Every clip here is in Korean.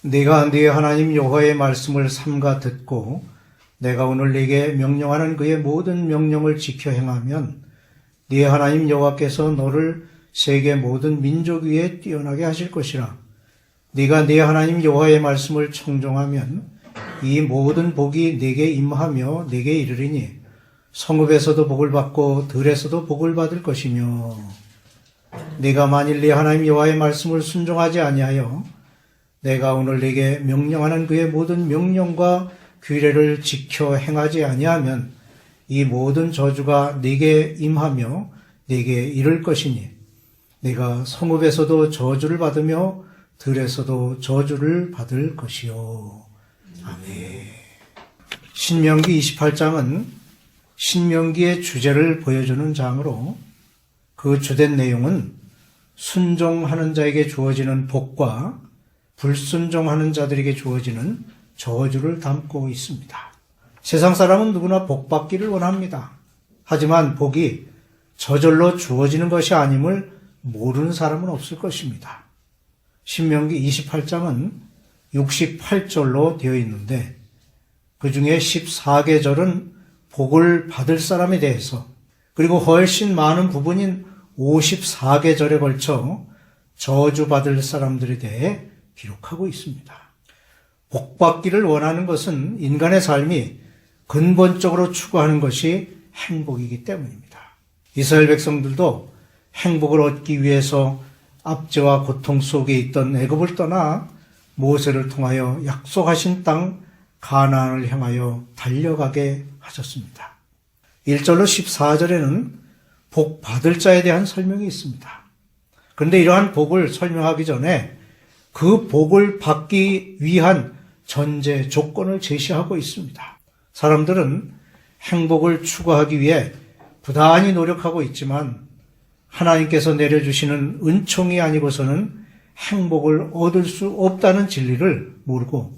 네가 네 하나님 여호와의 말씀을 삼가 듣고 내가 오늘 네게 명령하는 그의 모든 명령을 지켜 행하면 네 하나님 여호와께서 너를 세계 모든 민족 위에 뛰어나게 하실 것이라. 네가 네 하나님 여호와의 말씀을 청종하면 이 모든 복이 네게 임하며 네게 이르리니 성읍에서도 복을 받고 들에서도 복을 받을 것이며, 네가 만일 네 하나님 여호와의 말씀을 순종하지 아니하여 내가 오늘 네게 명령하는 그의 모든 명령과 규례를 지켜 행하지 아니하면 이 모든 저주가 네게 임하며 네게 이를 것이니 네가 성읍에서도 저주를 받으며 들에서도 저주를 받을 것이요. 아멘. 신명기 28장은 신명기의 주제를 보여주는 장으로 그 주된 내용은 순종하는 자에게 주어지는 복과 불순종하는 자들에게 주어지는 저주를 담고 있습니다. 세상 사람은 누구나 복 받기를 원합니다. 하지만 복이 저절로 주어지는 것이 아님을 모르는 사람은 없을 것입니다. 신명기 28장은 68절로 되어 있는데 그 중에 14계절은 복을 받을 사람에 대해서, 그리고 훨씬 많은 부분인 54계절에 걸쳐 저주받을 사람들에 대해 기록하고 있습니다. 복받기를 원하는 것은 인간의 삶이 근본적으로 추구하는 것이 행복이기 때문입니다. 이스라엘 백성들도 행복을 얻기 위해서 압제와 고통 속에 있던 애굽을 떠나 모세를 통하여 약속하신 땅 가나안을 향하여 달려가게 하셨습니다. 1절로 14절에는 복 받을 자에 대한 설명이 있습니다. 그런데 이러한 복을 설명하기 전에 그 복을 받기 위한 전제 조건을 제시하고 있습니다. 사람들은 행복을 추구하기 위해 부단히 노력하고 있지만 하나님께서 내려주시는 은총이 아니고서는 행복을 얻을 수 없다는 진리를 모르고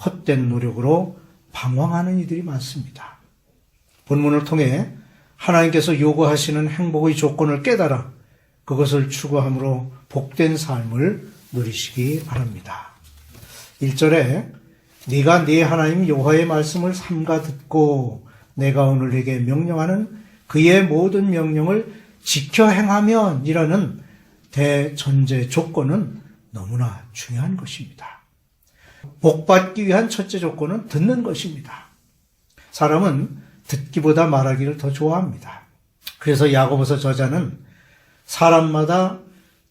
헛된 노력으로 방황하는 이들이 많습니다. 본문을 통해 하나님께서 요구하시는 행복의 조건을 깨달아 그것을 추구함으로 복된 삶을 누리시기 바랍니다. 1절에 네가 네 하나님 여호와의 말씀을 삼가 듣고 내가 오늘 네게 명령하는 그의 모든 명령을 지켜 행하면 이라는 대전제 조건은 너무나 중요한 것입니다. 복받기 위한 첫째 조건은 듣는 것입니다. 사람은 듣기보다 말하기를 더 좋아합니다. 그래서 야고보서 저자는 사람마다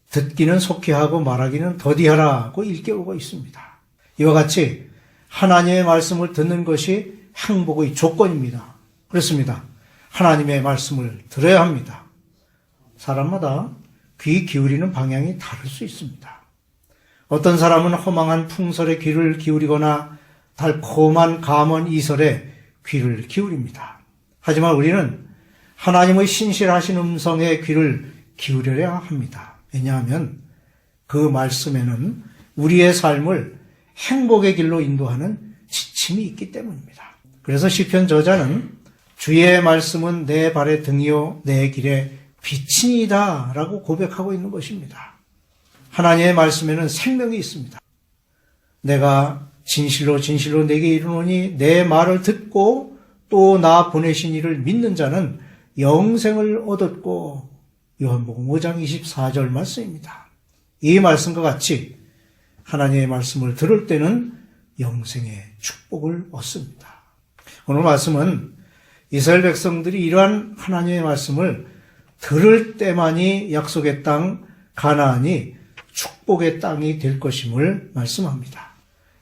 듣기는 속히 하고 말하기는 더디하라고 일깨우고 있습니다. 이와 같이 하나님의 말씀을 듣는 것이 행복의 조건입니다. 그렇습니다. 하나님의 말씀을 들어야 합니다. 사람마다 귀 기울이는 방향이 다를 수 있습니다. 어떤 사람은 허망한 풍설에 귀를 기울이거나 달콤한 감언 이설에 귀를 기울입니다. 하지만 우리는 하나님의 신실하신 음성에 귀를 기울여야 합니다. 왜냐하면 그 말씀에는 우리의 삶을 행복의 길로 인도하는 지침이 있기 때문입니다. 그래서 시편 저자는 주의 말씀은 내 발의 등이요 내 길에 빛이니이다 라고 고백하고 있는 것입니다. 하나님의 말씀에는 생명이 있습니다. 내가 진실로 진실로 내게 이르노니 내 말을 듣고 또 나 보내신 이를 믿는 자는 영생을 얻었고, 요한복음 5장 24절 말씀입니다. 이 말씀과 같이 하나님의 말씀을 들을 때는 영생의 축복을 얻습니다. 오늘 말씀은 이스라엘 백성들이 이러한 하나님의 말씀을 들을 때만이 약속의 땅 가나안이 축복의 땅이 될 것임을 말씀합니다.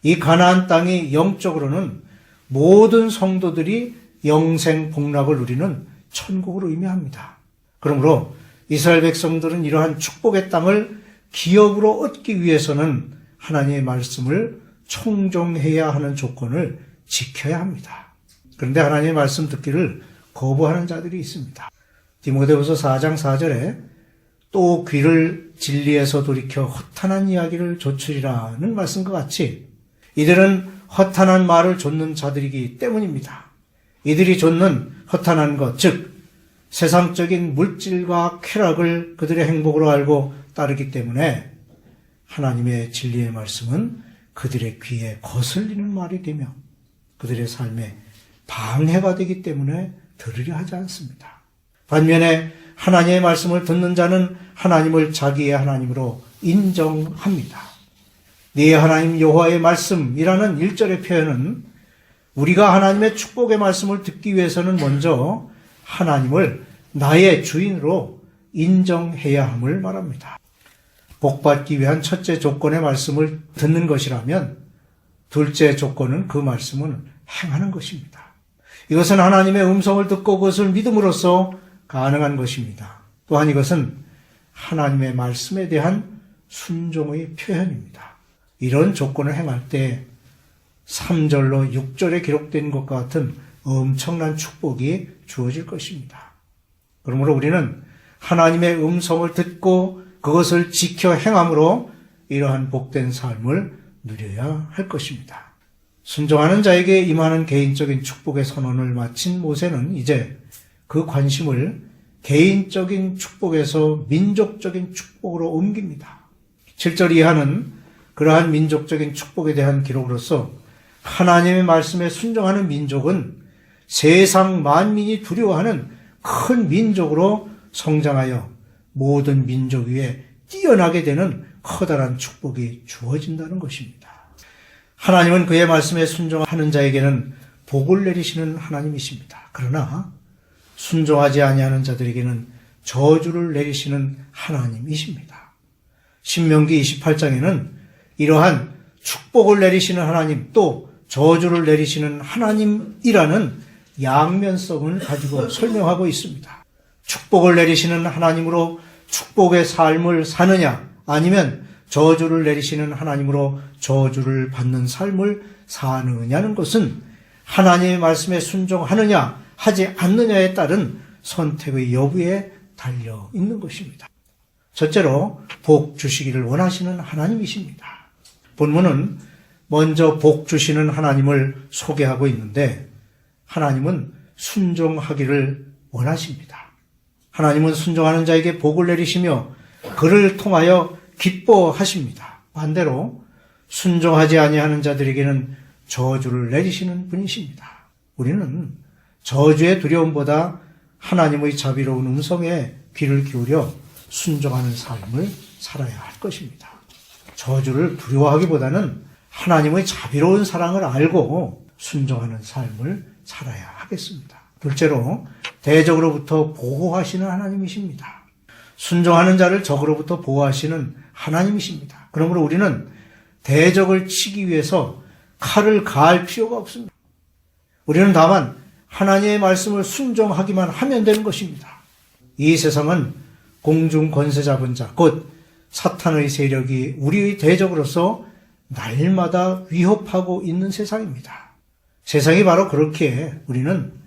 이 가나안 땅이 영적으로는 모든 성도들이 영생 복락을 누리는 천국으로 의미합니다. 그러므로 이스라엘 백성들은 이러한 축복의 땅을 기업으로 얻기 위해서는 하나님의 말씀을 청종해야 하는 조건을 지켜야 합니다. 그런데 하나님의 말씀 듣기를 거부하는 자들이 있습니다. 디모데후서 4장 4절에 또 귀를 진리에서 돌이켜 허탄한 이야기를 좇으리라는 말씀과 같이 이들은 허탄한 말을 좇는 자들이기 때문입니다. 이들이 좇는 허탄한 것, 즉 세상적인 물질과 쾌락을 그들의 행복으로 알고 따르기 때문에 하나님의 진리의 말씀은 그들의 귀에 거슬리는 말이 되며 그들의 삶에 방해가 되기 때문에 들으려 하지 않습니다. 반면에 하나님의 말씀을 듣는 자는 하나님을 자기의 하나님으로 인정합니다. 네 하나님 여호와의 말씀이라는 1절의 표현은 우리가 하나님의 축복의 말씀을 듣기 위해서는 먼저 하나님을 나의 주인으로 인정해야 함을 말합니다. 복받기 위한 첫째 조건의 말씀을 듣는 것이라면 둘째 조건은 그 말씀을 행하는 것입니다. 이것은 하나님의 음성을 듣고 그것을 믿음으로써 가능한 것입니다. 또한 이것은 하나님의 말씀에 대한 순종의 표현입니다. 이런 조건을 행할 때 3절로 6절에 기록된 것과 같은 엄청난 축복이 주어질 것입니다. 그러므로 우리는 하나님의 음성을 듣고 그것을 지켜 행함으로 이러한 복된 삶을 누려야 할 것입니다. 순종하는 자에게 임하는 개인적인 축복의 선언을 마친 모세는 이제 그 관심을 개인적인 축복에서 민족적인 축복으로 옮깁니다. 7절 이하는 그러한 민족적인 축복에 대한 기록으로서 하나님의 말씀에 순종하는 민족은 세상 만민이 두려워하는 큰 민족으로 성장하여 모든 민족 위에 뛰어나게 되는 커다란 축복이 주어진다는 것입니다. 하나님은 그의 말씀에 순종하는 자에게는 복을 내리시는 하나님이십니다. 그러나 순종하지 아니하는 자들에게는 저주를 내리시는 하나님이십니다. 신명기 28장에는 이러한 축복을 내리시는 하나님 또 저주를 내리시는 하나님이라는 양면성을 가지고 설명하고 있습니다. 축복을 내리시는 하나님으로 축복의 삶을 사느냐 아니면 저주를 내리시는 하나님으로 저주를 받는 삶을 사느냐는 것은 하나님의 말씀에 순종하느냐 하지 않느냐에 따른 선택의 여부에 달려 있는 것입니다. 첫째로 복 주시기를 원하시는 하나님이십니다. 본문은 먼저 복 주시는 하나님을 소개하고 있는데 하나님은 순종하기를 원하십니다. 하나님은 순종하는 자에게 복을 내리시며 그를 통하여 기뻐하십니다. 반대로 순종하지 아니하는 자들에게는 저주를 내리시는 분이십니다. 우리는 저주의 두려움보다 하나님의 자비로운 음성에 귀를 기울여 순종하는 삶을 살아야 할 것입니다. 저주를 두려워하기보다는 하나님의 자비로운 사랑을 알고 순종하는 삶을 살아야 하겠습니다. 둘째로 대적으로부터 보호하시는 하나님이십니다. 순종하는 자를 적으로부터 보호하시는 하나님이십니다. 그러므로 우리는 대적을 치기 위해서 칼을 가할 필요가 없습니다. 우리는 다만 하나님의 말씀을 순종하기만 하면 되는 것입니다. 이 세상은 공중 권세 잡은 자, 곧 사탄의 세력이 우리의 대적으로서 날마다 위협하고 있는 세상입니다. 세상이 바로 그렇기에 우리는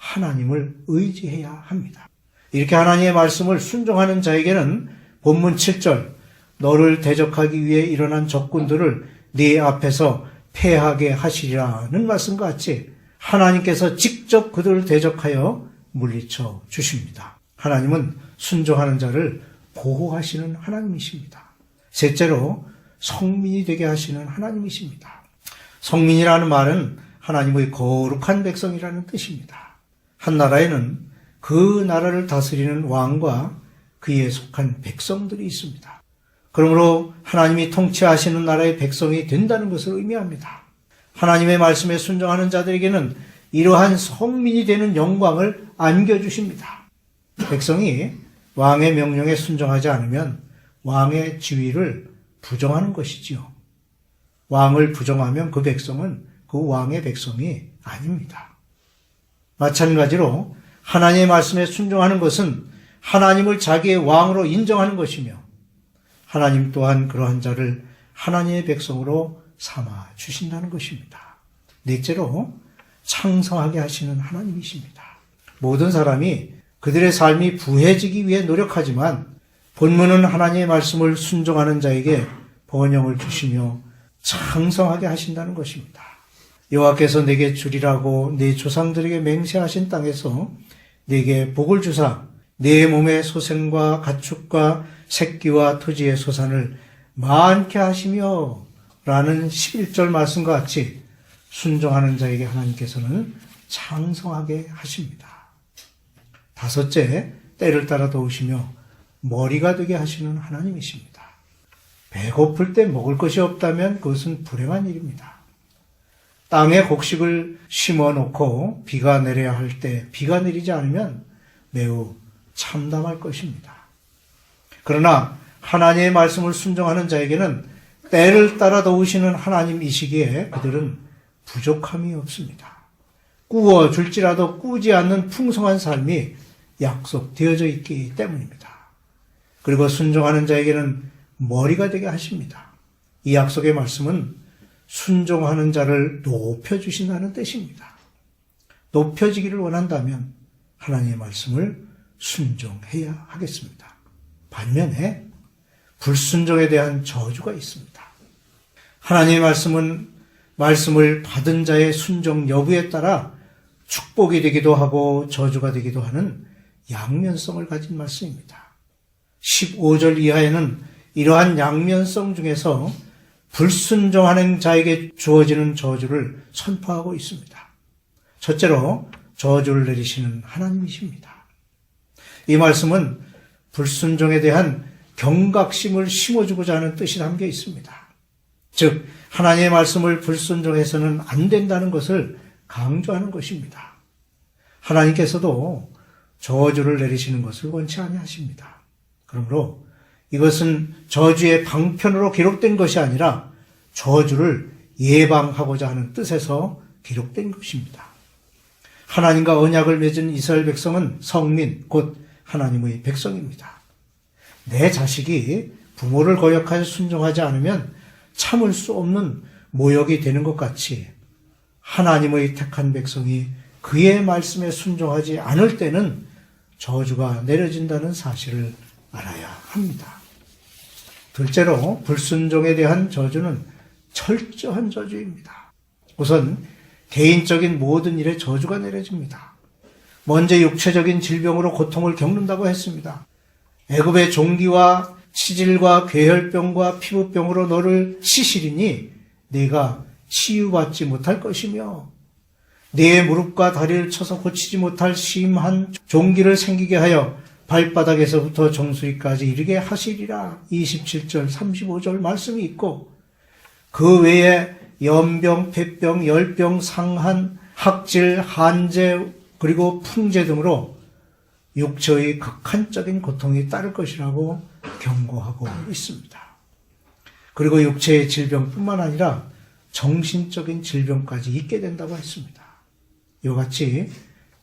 하나님을 의지해야 합니다. 이렇게 하나님의 말씀을 순종하는 자에게는 본문 7절 너를 대적하기 위해 일어난 적군들을 네 앞에서 패하게 하시리라는 말씀과 같이 하나님께서 직접 그들을 대적하여 물리쳐 주십니다. 하나님은 순종하는 자를 보호하시는 하나님이십니다. 셋째로 성민이 되게 하시는 하나님이십니다. 성민이라는 말은 하나님의 거룩한 백성이라는 뜻입니다. 한 나라에는 그 나라를 다스리는 왕과 그에 속한 백성들이 있습니다. 그러므로 하나님이 통치하시는 나라의 백성이 된다는 것을 의미합니다. 하나님의 말씀에 순종하는 자들에게는 이러한 성민이 되는 영광을 안겨주십니다. 백성이 왕의 명령에 순종하지 않으면 왕의 지위를 부정하는 것이지요. 왕을 부정하면 그 백성은 그 왕의 백성이 아닙니다. 마찬가지로 하나님의 말씀에 순종하는 것은 하나님을 자기의 왕으로 인정하는 것이며 하나님 또한 그러한 자를 하나님의 백성으로 삼아 주신다는 것입니다. 넷째로 창성하게 하시는 하나님이십니다. 모든 사람이 그들의 삶이 부해지기 위해 노력하지만 본문은 하나님의 말씀을 순종하는 자에게 번영을 주시며 창성하게 하신다는 것입니다. 여호와께서 내게 주리라고 내 조상들에게 맹세하신 땅에서 내게 복을 주사 내 몸의 소생과 가축과 새끼와 토지의 소산을 많게 하시며 라는 11절 말씀과 같이 순종하는 자에게 하나님께서는 창성하게 하십니다. 다섯째, 때를 따라 도우시며 머리가 되게 하시는 하나님이십니다. 배고플 때 먹을 것이 없다면 그것은 불행한 일입니다. 땅에 곡식을 심어놓고 비가 내려야 할 때 비가 내리지 않으면 매우 참담할 것입니다. 그러나 하나님의 말씀을 순종하는 자에게는 때를 따라 도우시는 하나님이시기에 그들은 부족함이 없습니다. 꾸어 줄지라도 꾸지 않는 풍성한 삶이 약속되어져 있기 때문입니다. 그리고 순종하는 자에게는 머리가 되게 하십니다. 이 약속의 말씀은 순종하는 자를 높여주신다는 뜻입니다. 높여지기를 원한다면 하나님의 말씀을 순종해야 하겠습니다. 반면에 불순종에 대한 저주가 있습니다. 하나님의 말씀은 말씀을 받은 자의 순종 여부에 따라 축복이 되기도 하고 저주가 되기도 하는 양면성을 가진 말씀입니다. 15절 이하에는 이러한 양면성 중에서 불순종하는 자에게 주어지는 저주를 선포하고 있습니다. 첫째로 저주를 내리시는 하나님이십니다. 이 말씀은 불순종에 대한 경각심을 심어주고자 하는 뜻이 담겨 있습니다. 즉 하나님의 말씀을 불순종해서는 안 된다는 것을 강조하는 것입니다. 하나님께서도 저주를 내리시는 것을 원치 아니하십니다. 그러므로 이것은 저주의 방편으로 기록된 것이 아니라 저주를 예방하고자 하는 뜻에서 기록된 것입니다. 하나님과 언약을 맺은 이스라엘 백성은 성민, 곧 하나님의 백성입니다. 내 자식이 부모를 거역하여 순종하지 않으면 참을 수 없는 모욕이 되는 것 같이 하나님의 택한 백성이 그의 말씀에 순종하지 않을 때는 저주가 내려진다는 사실을 알아야 합니다. 둘째로 불순종에 대한 저주는 철저한 저주입니다. 우선 개인적인 모든 일에 저주가 내려집니다. 먼저 육체적인 질병으로 고통을 겪는다고 했습니다. 애굽의 종기와 치질과 괴혈병과 피부병으로 너를 치시리니 네가 치유받지 못할 것이며 네 무릎과 다리를 쳐서 고치지 못할 심한 종기를 생기게 하여 발바닥에서부터 정수리까지 이르게 하시리라. 27절 35절 말씀이 있고 그 외에 연병, 폐병, 열병, 상한, 학질, 한재 그리고 풍재 등으로 육체의 극한적인 고통이 따를 것이라고 경고하고 있습니다. 그리고 육체의 질병뿐만 아니라 정신적인 질병까지 있게 된다고 했습니다. 이와 같이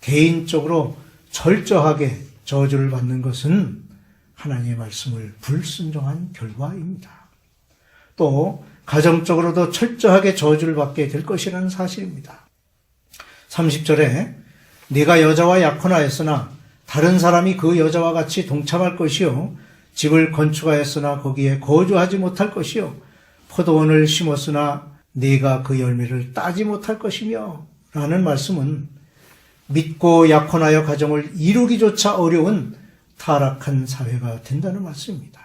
개인적으로 철저하게 저주를 받는 것은 하나님의 말씀을 불순종한 결과입니다. 또 가정적으로도 철저하게 저주를 받게 될 것이라는 사실입니다. 30절에 네가 여자와 약혼하였으나 다른 사람이 그 여자와 같이 동참할 것이요 집을 건축하였으나 거기에 거주하지 못할 것이요 포도원을 심었으나 네가 그 열매를 따지 못할 것이며 라는 말씀은 믿고 약혼하여 가정을 이루기조차 어려운 타락한 사회가 된다는 말씀입니다.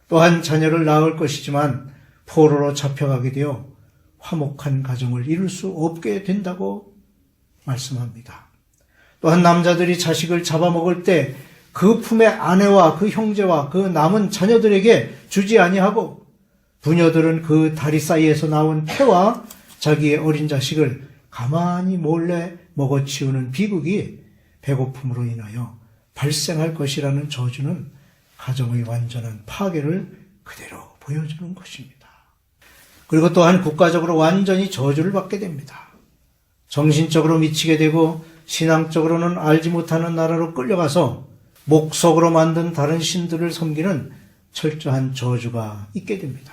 또한 자녀를 낳을 것이지만 포로로 잡혀가게 되어 화목한 가정을 이룰 수 없게 된다고 말씀합니다. 또한 남자들이 자식을 잡아먹을 때 그 품의 아내와 그 형제와 그 남은 자녀들에게 주지 아니하고 부녀들은 그 다리 사이에서 나온 태와 자기의 어린 자식을 가만히 몰래 먹어치우는 비극이 배고픔으로 인하여 발생할 것이라는 저주는 가정의 완전한 파괴를 그대로 보여주는 것입니다. 그리고 또한 국가적으로 완전히 저주를 받게 됩니다. 정신적으로 미치게 되고 신앙적으로는 알지 못하는 나라로 끌려가서 목석으로 만든 다른 신들을 섬기는 철저한 저주가 있게 됩니다.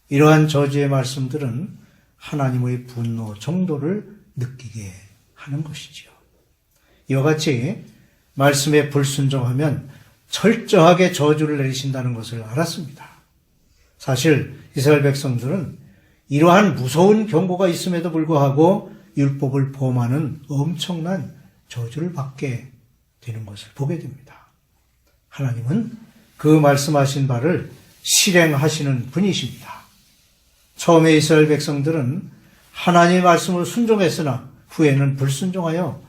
이러한 저주의 말씀들은 하나님의 분노 정도를 느끼게 하는 것이지요. 이와 같이 말씀에 불순종하면 철저하게 저주를 내리신다는 것을 알았습니다. 사실 이스라엘 백성들은 이러한 무서운 경고가 있음에도 불구하고 율법을 범하는 엄청난 저주를 받게 되는 것을 보게 됩니다. 하나님은 그 말씀하신 바를 실행하시는 분이십니다. 처음에 이스라엘 백성들은 하나님의 말씀을 순종했으나 후에는 불순종하여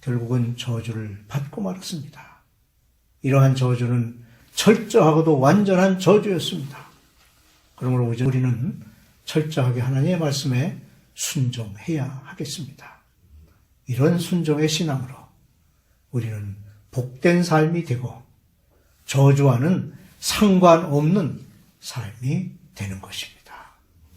결국은 저주를 받고 말았습니다. 이러한 저주는 철저하고도 완전한 저주였습니다. 그러므로 우리는 철저하게 하나님의 말씀에 순종해야 하겠습니다. 이런 순종의 신앙으로 우리는 복된 삶이 되고 저주와는 상관없는 삶이 되는 것입니다.